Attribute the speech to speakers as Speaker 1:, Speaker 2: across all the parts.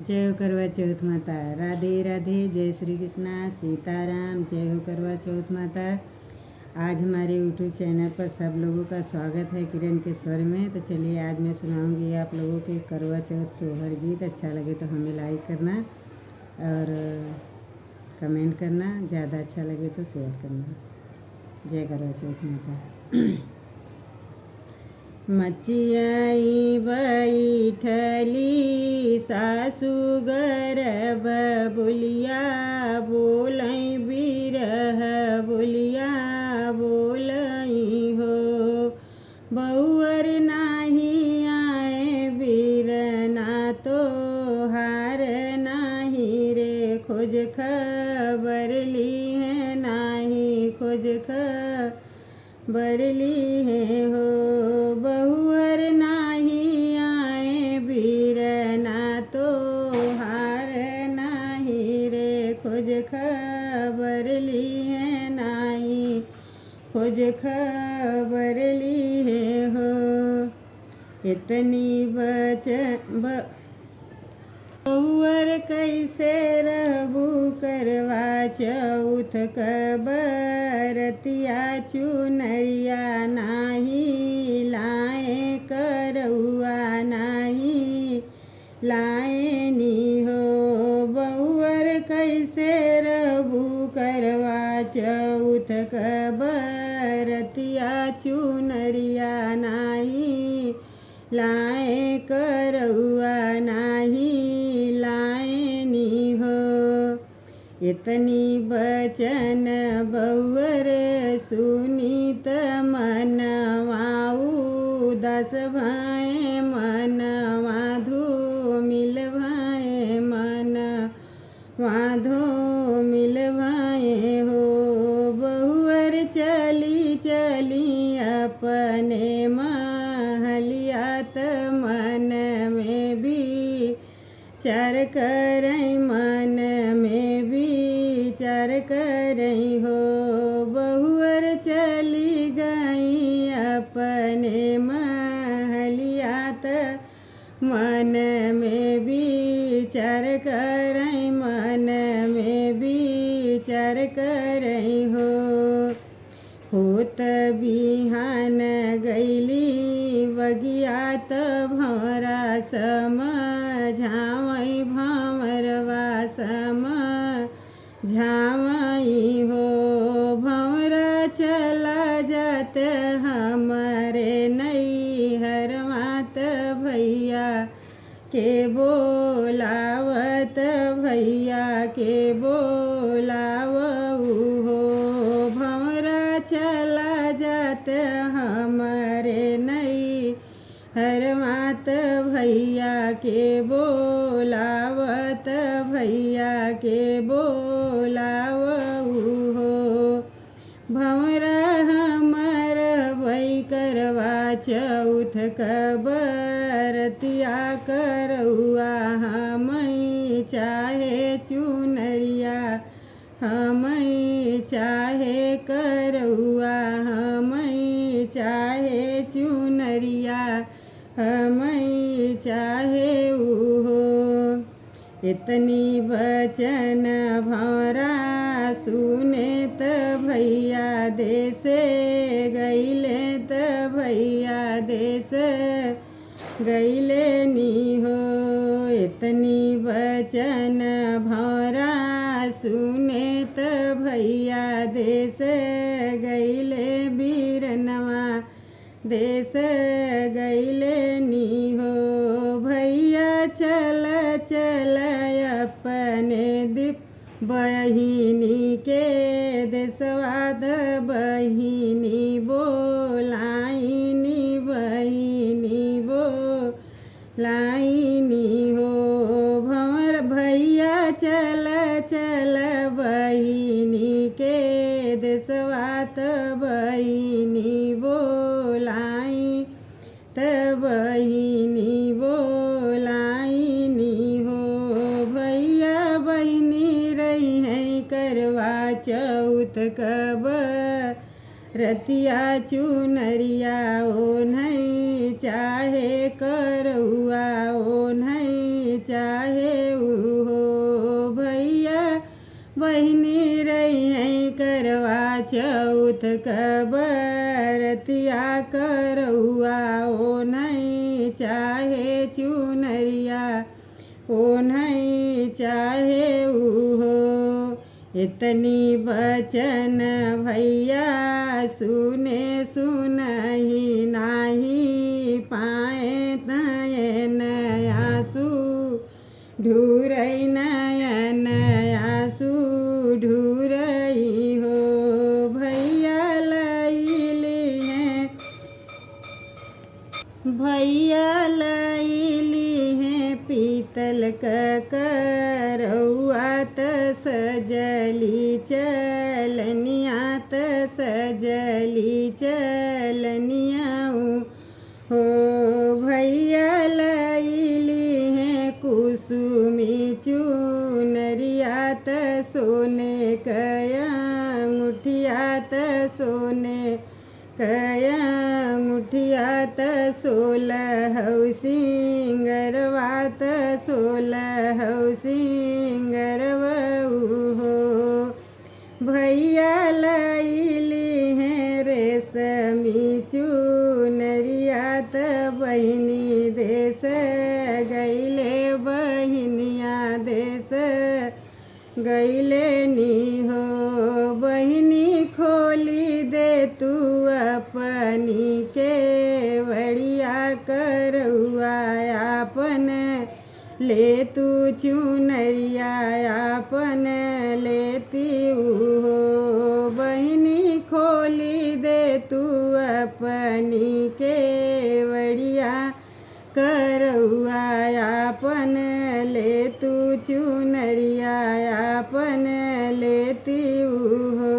Speaker 1: जय हो करवा चौथ माता। राधे राधे, जय श्री कृष्णा, सीताराम। जय हो करवा चौथ माता। आज हमारे यूट्यूब चैनल पर सब लोगों का स्वागत है किरण के स्वर में। तो चलिए आज मैं सुनाऊंगी आप लोगों के करवा चौथ सोहर गीत। अच्छा लगे तो हमें लाइक करना और कमेंट करना, ज़्यादा अच्छा लगे तो शेयर करना। जय करवा चौथ माता। मचियाई बैठली सासु गर्भ बोलिया, बोलई बिरह बोलिया बोलई हो। बउअर नाही आए बीरना तो हार नाही रे, खोज खबर ली है नाही, खोज खबर ली है हो। बहुअर नाही आए बीरना तो हार नाही रे, खोज खबर ली है नाही, खोज खबर ली है हो। इतनी बहुअर कैसे रहबू करवा चौथ कबरतिया, चुनरिया नाही लाए करौआ नाही लाए नी हो। बहुअर कैसे रहबू करवा चौथ कबरतिया, चुनरिया नाही लाए करौआ नाही लाए नी हो। इतनी बचन बउअर सुनीत मनवा उदास भाए, मनवा धूमिल भाए, मनवा धूमिल भाए हो। बहुअर चली चली अपने महलियात, मन में विचार करई, मन में विचार करई हो। बहुअर चली गई अपने महलियात, मन में विचार करई, मन में विचार करई हो। होत बिहान गैली बगियात भंवरा समझावई, भंवरवा समझावई हो। भंवरा चला जात हमरे नैहर मात, भैया के बोलावत, भैया के बोलावऊ हो। भंवरा चला जात हमरे नैहर मात, भैया के बोलावत, भैया के बोलावऊ हो। भंवरा हमर वही करवा चौथ कबरतिया, करौआ हमई चाहे चुनरिया, हमई चाहे करौआ, हमई चाहे चुनरिया, हमई चाहे उहो। इतनी बचन भंवरा सुने त भैया देश गईले, त भैया देश गईले नी हो। इतनी बचन भंवरा सुने त भैया देश गईले, बीरनवा देश गईले नी हो। भैया चल चल अपने दीप बहिनी के देशवाद, बहिनी बोलाइनी, बहिनी बोलाइनी हो। भंवर भैया चल चल बहिनी के देशवात, बहिनी बोलाई त बहिनी बोलाइनी हो। भैया बहिनी रही है करवा चौथ कबरतिया, रतिया चुनरिया ओन्हई चाहे करौआ ओन्हई चाहे उहो भैया बहिनी रही करवा चौथ कबरतिया करौआ ओन्हई चाहे चुनरिया ओन्हई चाहे उहो। इतनी बचन भैया सुने सुनहि नाही पाए नयन आंसू ढूरई नयन आंसू ढूरई हो भैया लैली हैं भैया लैली हैं पीतल करौआ त सजली चलनिया त सजली चलनिया हो भैया लैली हैं कुसुमी चुनरिया त सोने कयांगूठिया त सोने कयांगूठिया त सोलहौ सिंगरवा त सोलहौ सिंगरवा हो भैया लैली हैं रेशमी चुनरिया त बहिनी देश गैले बहिनिया देश गैले नी हो बहिनी खोली दे तू अपनी के बड़िया करौआ आपन ले तू चुनरिया आपन लेती हो बहिनी खोली दे तू अपनी के बड़िया करौआ आपन ले तू चुनरिया आपन लेती हो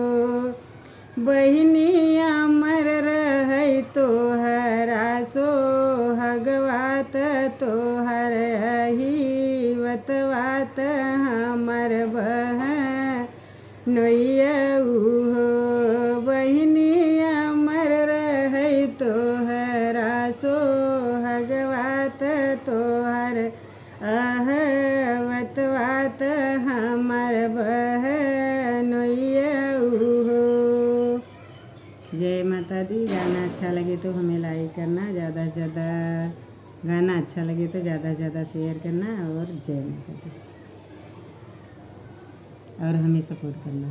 Speaker 1: बहिनी अमर रहै तोहरा सोहगवात तोहर हिवतवात हमर बहनोइया हो बहिनी अमर रहै तोहरा सोहगवात तोहर अहवतवात हमर बहनोइया हो। जय माता दी। गाना अच्छा लगे तो हमें लाइक करना, ज़्यादा से ज़्यादा गाना अच्छा लगे तो ज़्यादा से ज़्यादा शेयर करना और जय माता दी और हमें सपोर्ट करना।